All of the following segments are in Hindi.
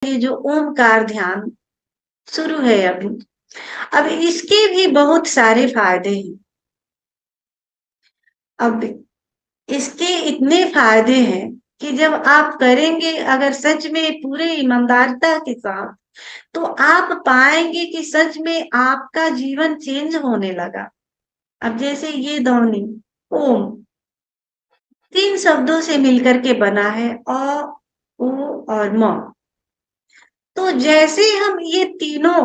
ये जो ओमकार ध्यान शुरू है अभी, अब इसके भी बहुत सारे फायदे हैं। अब इसके इतने फायदे हैं कि जब आप करेंगे अगर सच में पूरे ईमानदारिता के साथ, तो आप पाएंगे कि सच में आपका जीवन चेंज होने लगा। अब जैसे ये ध्वनि ओम 3 शब्दों से मिलकर के बना है, अ, उ और म। तो जैसे हम ये तीनों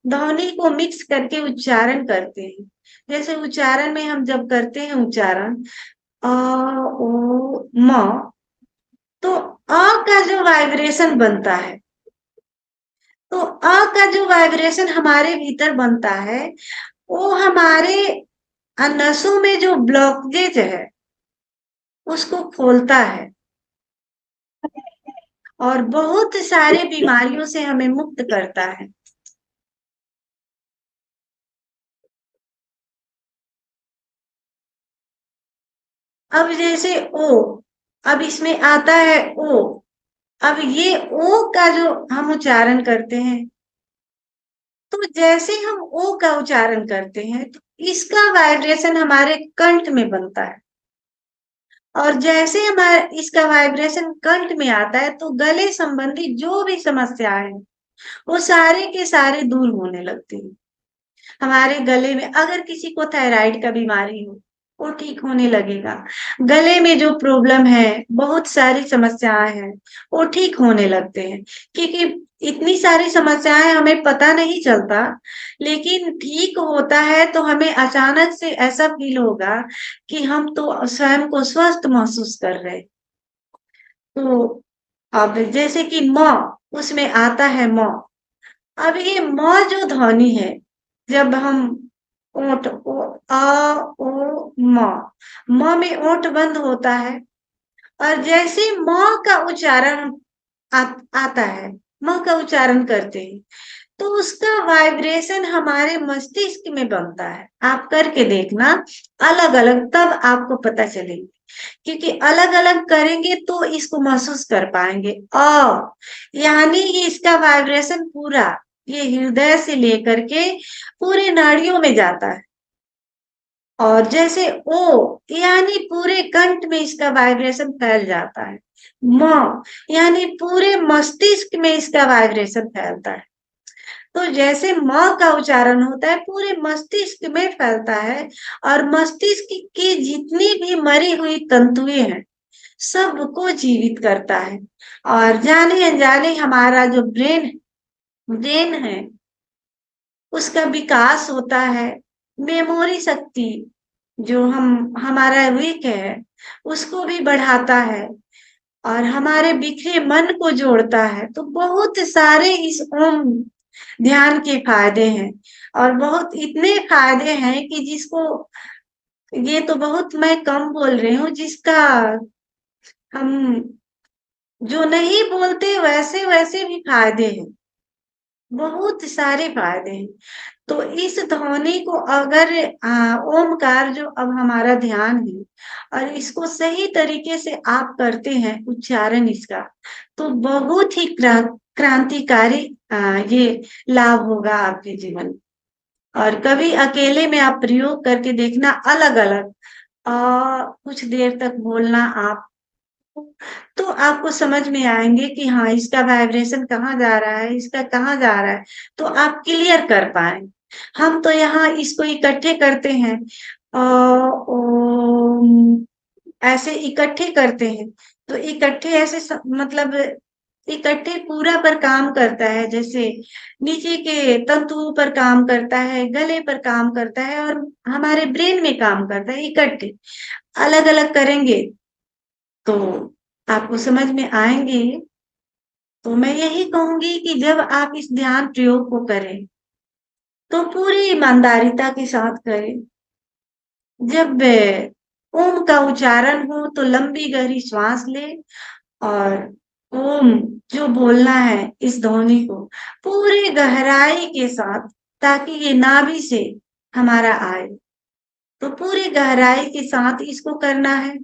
ध्वनि को मिक्स करके उच्चारण करते हैं, जैसे उच्चारण में हम जब करते हैं उच्चारण अ, ओ, म, तो अ का जो वाइब्रेशन बनता है, तो अ का जो वाइब्रेशन हमारे भीतर बनता है, वो हमारे नसों में जो ब्लॉकेज है उसको खोलता है और बहुत सारे बीमारियों से हमें मुक्त करता है। अब जैसे ओ, अब इसमें आता है ओ, अब ये ओ का जो हम उच्चारण करते हैं, तो जैसे हम ओ का उच्चारण करते हैं तो इसका वाइब्रेशन हमारे कंठ में बनता है, और जैसे हमारे इसका वाइब्रेशन कंठ में आता है तो गले संबंधी जो भी समस्याएं हैं वो सारे के सारे दूर होने लगते हैं। हमारे गले में अगर किसी को थायराइड का बीमारी हो, वो ठीक होने लगेगा। गले में जो प्रॉब्लम है, बहुत सारी समस्याएं हैं, वो ठीक होने लगते हैं। क्योंकि इतनी सारी समस्याएं हमें पता नहीं चलता, लेकिन ठीक होता है तो हमें अचानक से ऐसा फील होगा कि हम तो स्वयं को स्वस्थ महसूस कर रहे हैं। तो अब जैसे कि म, उसमें आता है म। अब ये म जो ध्वनि है, जब हम ओठ ओ, आ ओ म, म में ओठ बंद होता है, और जैसे म का उच्चारण आता है, म का उच्चारण करते हैं, तो उसका वाइब्रेशन हमारे मस्तिष्क में बनता है। आप करके देखना अलग अलग, तब आपको पता चलेगा। क्योंकि अलग अलग करेंगे तो इसको महसूस कर पाएंगे। यानी ये इसका वाइब्रेशन पूरा ये हृदय से लेकर के पूरे नाड़ियों में जाता है। और जैसे ओ, यानी पूरे कंठ में इसका वाइब्रेशन फैल जाता है। म, यानी पूरे मस्तिष्क में इसका वाइब्रेशन फैलता है। तो जैसे म का उच्चारण होता है पूरे मस्तिष्क में फैलता है, और मस्तिष्क की जितनी भी मरी हुई तंतुएं हैं सबको जीवित करता है। और जाने अनजाने हमारा जो ब्रेन ब्रेन है उसका विकास होता है। मेमोरी शक्ति जो हम हमारा वीक है उसको भी बढ़ाता है, और हमारे बिखरे मन को जोड़ता है। तो बहुत सारे इस ओम ध्यान के फायदे हैं, और बहुत इतने फायदे हैं कि जिसको, ये तो बहुत मैं कम बोल रही हूँ, जिसका हम जो नहीं बोलते वैसे वैसे भी फायदे हैं, बहुत सारे फायदे हैं। तो इस ध्वनि को अगर ओमकार जो अब हमारा ध्यान है, और इसको सही तरीके से आप करते हैं उच्चारण इसका, तो बहुत ही क्रांतिकारी ये लाभ होगा आपके जीवन में। और कभी अकेले में आप प्रयोग करके देखना, अलग अलग कुछ देर तक बोलना आप, तो आपको समझ में आएंगे कि हाँ इसका वाइब्रेशन कहाँ जा रहा है, इसका कहाँ जा रहा है, तो आप क्लियर कर पाए। हम तो यहाँ इसको इकट्ठे करते हैं, ऐसे इकट्ठे करते हैं। तो इकट्ठे ऐसे मतलब इकट्ठे पूरा पर काम करता है, जैसे नीचे के तंतुओं पर काम करता है, गले पर काम करता है, और हमारे ब्रेन में काम करता है। इकट्ठे अलग अलग करेंगे तो आपको समझ में आएंगे। तो मैं यही कहूंगी कि जब आप इस ध्यान प्रयोग को करें तो पूरी ईमानदारिता के साथ करें। जब ओम का उच्चारण हो तो लंबी गहरी श्वास ले, और ओम जो बोलना है इस ध्वनि को पूरी गहराई के साथ, ताकि ये नाभि से हमारा आए, तो पूरी गहराई के साथ इसको करना है।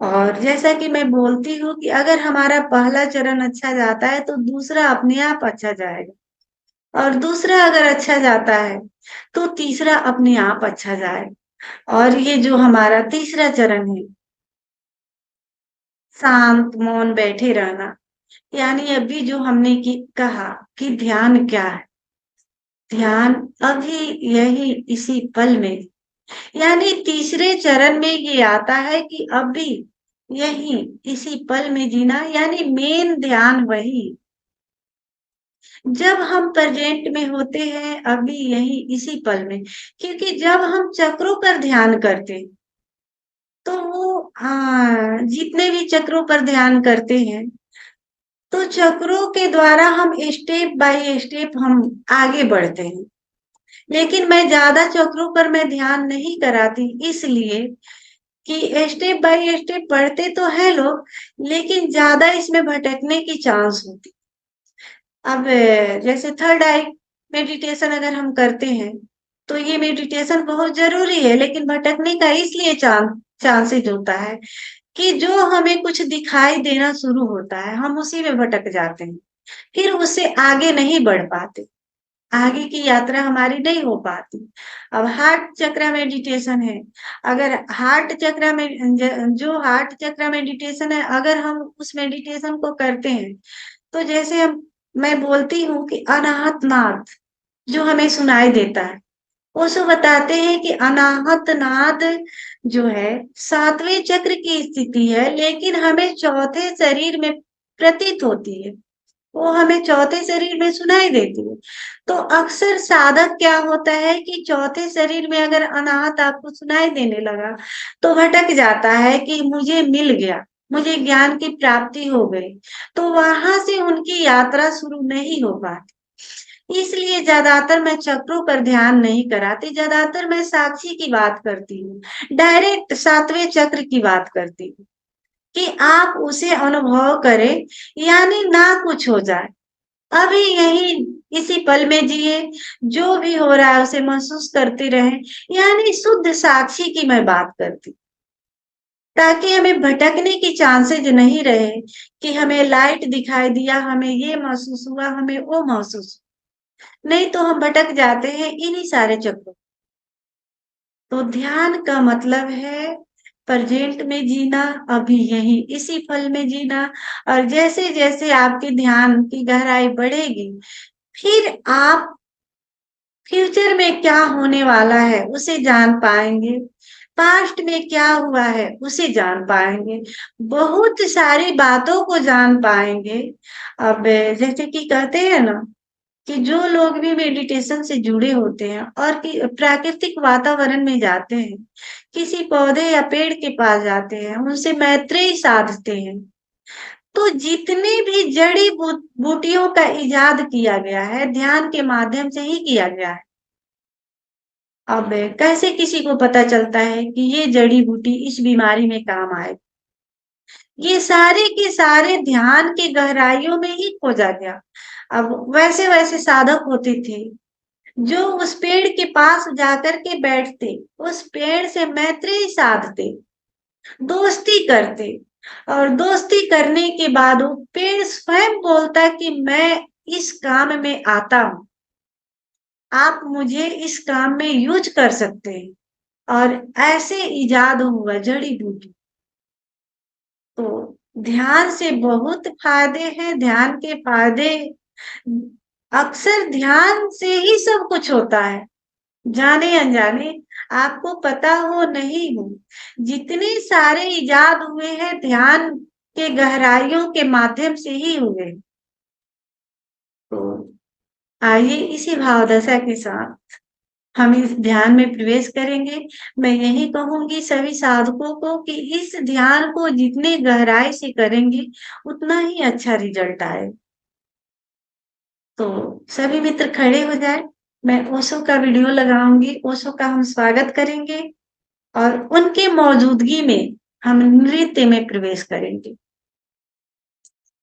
और जैसा कि मैं बोलती हूँ कि अगर हमारा पहला चरण अच्छा जाता है तो दूसरा अपने आप अच्छा जाएगा, और दूसरा अगर अच्छा जाता है तो तीसरा अपने आप अच्छा जाएगा। और ये जो हमारा तीसरा चरण है, शांत मौन बैठे रहना, यानी अभी जो हमने कहा कि ध्यान क्या है। ध्यान अभी यही इसी पल में, यानी तीसरे चरण में ये आता है कि अभी यही इसी पल में जीना, यानी मेन ध्यान वही। जब हम प्रेजेंट में होते हैं अभी यही इसी पल में, क्योंकि जब हम चक्रों पर ध्यान करते हैं तो वो जितने भी चक्रों पर ध्यान करते हैं तो चक्रों के द्वारा हम स्टेप बाय स्टेप हम आगे बढ़ते हैं। लेकिन मैं ज्यादा चक्रों पर मैं ध्यान नहीं कराती, इसलिए कि स्टेप बाय स्टेप बढ़ते तो है लोग, लेकिन ज्यादा इसमें भटकने की चांस होती। अब जैसे थर्ड आई मेडिटेशन अगर हम करते हैं तो ये मेडिटेशन बहुत जरूरी है, लेकिन भटकने का इसलिए चांसेस होता है कि जो हमें कुछ दिखाई देना शुरू होता है हम उसी में भटक जाते हैं, फिर उससे आगे नहीं बढ़ पाते, आगे की यात्रा हमारी नहीं हो पाती। अब हार्ट चक्र मेडिटेशन है, अगर हार्ट चक्र में जो हार्ट चक्र मेडिटेशन है अगर हम उस मेडिटेशन को करते हैं तो जैसे मैं बोलती हूँ कि अनाहत नाद जो हमें सुनाई देता है, ओशो बताते हैं कि अनाहत नाद जो है सातवें चक्र की स्थिति है, लेकिन हमें चौथे शरीर में प्रतीत होती है, वो हमें चौथे शरीर में सुनाई देती है। तो अक्सर साधक क्या होता है कि चौथे शरीर में अगर अनाहत आपको सुनाई देने लगा तो भटक जाता है कि मुझे मिल गया, मुझे ज्ञान की प्राप्ति हो गई, तो वहां से उनकी यात्रा शुरू नहीं हो पाती। इसलिए ज्यादातर मैं चक्रों पर ध्यान नहीं कराती, ज्यादातर मैं साक्षी की बात करती हूँ, डायरेक्ट सातवें चक्र की बात करती हूँ कि आप उसे अनुभव करें, यानी ना कुछ हो जाए, अभी यही इसी पल में जिए, जो भी हो रहा है उसे महसूस करते रहें, यानी शुद्ध साक्षी की मैं बात करती, ताकि हमें भटकने की चांसेज नहीं रहे कि हमें लाइट दिखाई दिया, हमें ये महसूस हुआ, हमें वो महसूस हुआ। नहीं तो हम भटक जाते हैं इन्हीं सारे चक्रों। तो ध्यान का मतलब है प्रेजेंट में जीना, अभी यही इसी पल में जीना। और जैसे जैसे आपके ध्यान की गहराई बढ़ेगी फिर आप फ्यूचर में क्या होने वाला है उसे जान पाएंगे, पास्ट में क्या हुआ है उसे जान पाएंगे, बहुत सारी बातों को जान पाएंगे। अब जैसे कि कहते हैं ना कि जो लोग भी मेडिटेशन से जुड़े होते हैं और कि प्राकृतिक वातावरण में जाते हैं, किसी पौधे या पेड़ के पास जाते हैं, उनसे मैत्रेय साधते हैं, तो जितने भी जड़ी बूटियों का इजाद किया गया है ध्यान के माध्यम से ही किया गया है। अब कैसे किसी को पता चलता है कि ये जड़ी बूटी इस बीमारी में काम आए? ये सारे के सारे ध्यान के गहराइयों में ही खोजा गया। अब वैसे वैसे साधक होते थे जो उस पेड़ के पास जाकर के बैठते, उस पेड़ से मैत्री साधते, दोस्ती करते, और दोस्ती करने के बाद वो पेड़ स्वयं बोलता कि मैं इस काम में आता हूँ, आप मुझे इस काम में यूज कर सकते हैं। और ऐसे इजाद हुआ जड़ी बूटी। तो ध्यान से बहुत फायदे हैं, ध्यान के फायदे, अक्सर ध्यान से ही सब कुछ होता है, जाने अनजाने, आपको पता हो नहीं हो, जितने सारे इजाद हुए हैं ध्यान के गहराइयों के माध्यम से ही हुए। तो आइए इसी भावदशा के साथ हम इस ध्यान में प्रवेश करेंगे। मैं यही कहूंगी सभी साधकों को कि इस ध्यान को जितने गहराई से करेंगे उतना ही अच्छा रिजल्ट आए। तो सभी मित्र खड़े हो जाए, मैं ओशो का वीडियो लगाऊंगी, ओशो का हम स्वागत करेंगे और उनके मौजूदगी में हम नृत्य में प्रवेश करेंगे।